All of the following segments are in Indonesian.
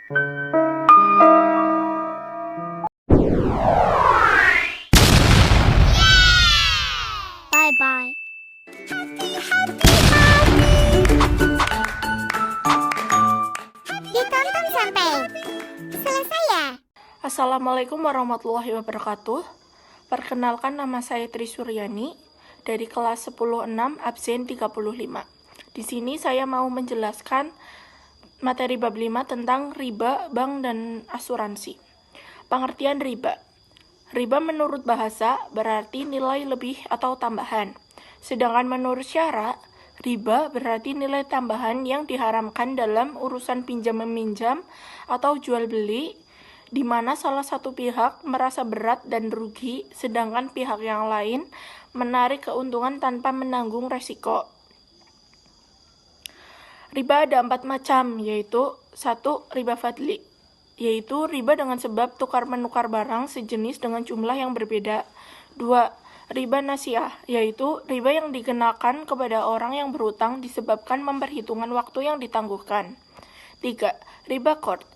Bye-bye. Ditonton sampai selesai ya. Assalamualaikum warahmatullahi wabarakatuh. Perkenalkan, nama saya Tri Suryani dari kelas 10-6 absen 35. Di sini saya mau menjelaskan materi bab 5 tentang riba, bank, dan asuransi. Pengertian riba. Riba menurut bahasa berarti nilai lebih atau tambahan. Sedangkan menurut syara, riba berarti nilai tambahan yang diharamkan dalam urusan pinjam-meminjam atau jual beli, di mana salah satu pihak merasa berat dan rugi, sedangkan pihak yang lain menarik keuntungan tanpa menanggung resiko. Riba ada 4 macam, yaitu 1. Riba fadli, yaitu riba dengan sebab tukar-menukar barang sejenis dengan jumlah yang berbeda. 2. Riba nasiah, yaitu riba yang dikenakan kepada orang yang berhutang disebabkan memperhitungkan waktu yang ditangguhkan. 3. Riba qard,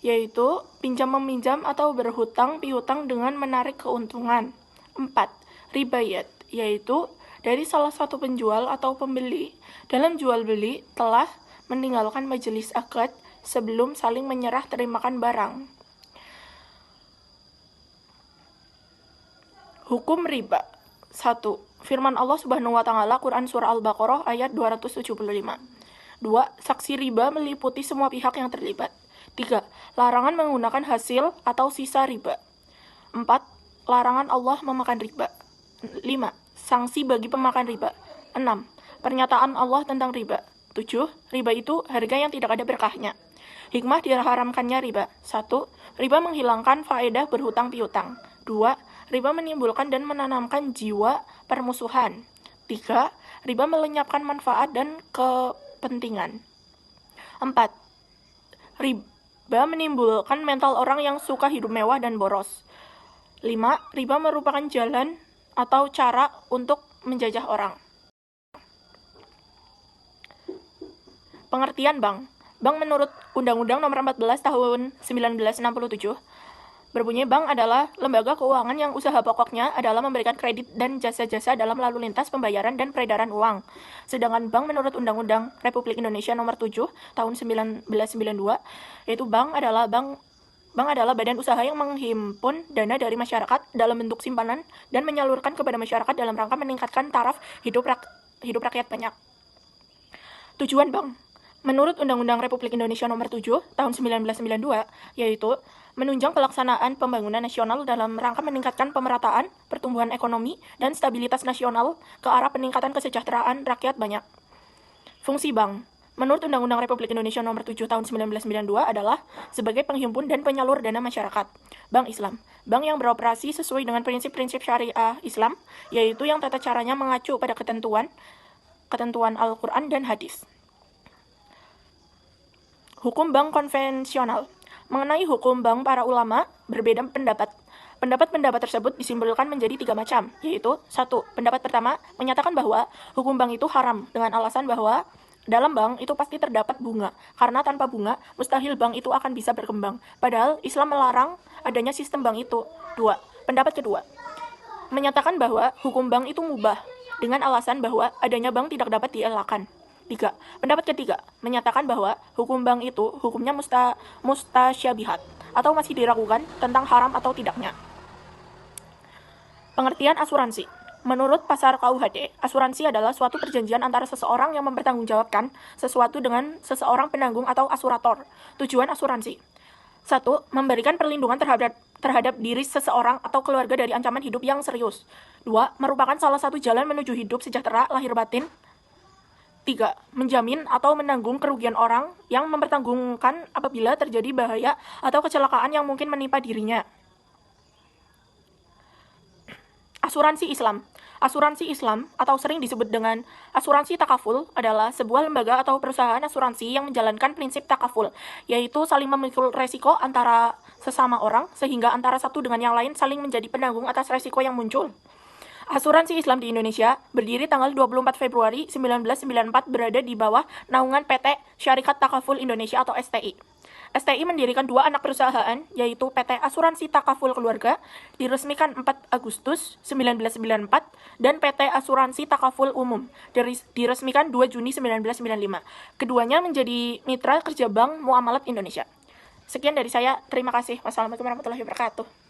yaitu pinjam-meminjam atau berhutang piutang dengan menarik keuntungan. 4. Ribayat, yaitu dari salah satu penjual atau pembeli dalam jual beli telah meninggalkan majelis akad sebelum saling menyerah terimakan barang. Hukum riba. 1. Firman Allah Subhanahu wa taala Quran surah Al-Baqarah ayat 275. 2. Saksi riba meliputi semua pihak yang terlibat. 3. Larangan menggunakan hasil atau sisa riba. 4. Larangan Allah memakan riba. 5. Sanksi bagi pemakan riba. 6. Pernyataan Allah tentang riba. 7. Riba itu harga yang tidak ada berkahnya. Hikmah diharamkannya riba. 1. Riba menghilangkan faedah berhutang piutang. 2. Riba menimbulkan dan menanamkan jiwa permusuhan. 3. Riba melenyapkan manfaat dan kepentingan. 4. Riba menimbulkan mental orang yang suka hidup mewah dan boros. 5. Riba merupakan jalan atau cara untuk menjajah orang. Pengertian bank. Bank menurut Undang-Undang Nomor 14 Tahun 1967 berbunyi bank adalah lembaga keuangan yang usaha pokoknya adalah memberikan kredit dan jasa-jasa dalam lalu lintas pembayaran dan peredaran uang. Sedangkan bank menurut Undang-Undang Republik Indonesia Nomor 7 Tahun 1992, yaitu bank adalah badan usaha yang menghimpun dana dari masyarakat dalam bentuk simpanan dan menyalurkan kepada masyarakat dalam rangka meningkatkan taraf hidup rakyat banyak. Tujuan bank menurut Undang-Undang Republik Indonesia Nomor 7 Tahun 1992, yaitu menunjang pelaksanaan pembangunan nasional dalam rangka meningkatkan pemerataan, pertumbuhan ekonomi, dan stabilitas nasional ke arah peningkatan kesejahteraan rakyat banyak. Fungsi bank menurut Undang-Undang Republik Indonesia Nomor 7 Tahun 1992 adalah sebagai penghimpun dan penyalur dana masyarakat. Bank Islam, bank yang beroperasi sesuai dengan prinsip-prinsip syariah Islam, yaitu yang tata caranya mengacu pada ketentuan Al-Quran dan hadis. Hukum bank konvensional. Mengenai hukum bank, para ulama berbeda pendapat. Pendapat-pendapat tersebut disimpulkan menjadi 3 macam, yaitu 1. Pendapat pertama menyatakan bahwa hukum bank itu haram dengan alasan bahwa dalam bank itu pasti terdapat bunga, karena tanpa bunga mustahil bank itu akan bisa berkembang. Padahal Islam melarang adanya sistem bank itu. 2. Pendapat kedua menyatakan bahwa hukum bank itu mubah dengan alasan bahwa adanya bank tidak dapat dielakkan. 3. Pendapat ketiga menyatakan bahwa hukum bank itu hukumnya mustasyabihat atau masih diragukan tentang haram atau tidaknya. Pengertian asuransi. Menurut pasar KUHD, asuransi adalah suatu perjanjian antara seseorang yang mempertanggungjawabkan sesuatu dengan seseorang penanggung atau asurator. Tujuan asuransi. 1. Memberikan perlindungan terhadap diri seseorang atau keluarga dari ancaman hidup yang serius. 2. Merupakan salah satu jalan menuju hidup sejahtera lahir batin. 3. Menjamin atau menanggung kerugian orang yang mempertanggungkan apabila terjadi bahaya atau kecelakaan yang mungkin menimpa dirinya. Asuransi Islam. Asuransi Islam atau sering disebut dengan asuransi takaful adalah sebuah lembaga atau perusahaan asuransi yang menjalankan prinsip takaful, yaitu saling memikul resiko antara sesama orang sehingga antara satu dengan yang lain saling menjadi penanggung atas resiko yang muncul. Asuransi Islam di Indonesia berdiri tanggal 24 Februari 1994 berada di bawah naungan PT Syarikat Takaful Indonesia atau STI. STI mendirikan 2 anak perusahaan, yaitu PT Asuransi Takaful Keluarga, diresmikan 4 Agustus 1994, dan PT Asuransi Takaful Umum, diresmikan 2 Juni 1995. Keduanya menjadi mitra kerja Bank Muamalat Indonesia. Sekian dari saya, terima kasih. Wassalamualaikum warahmatullahi wabarakatuh.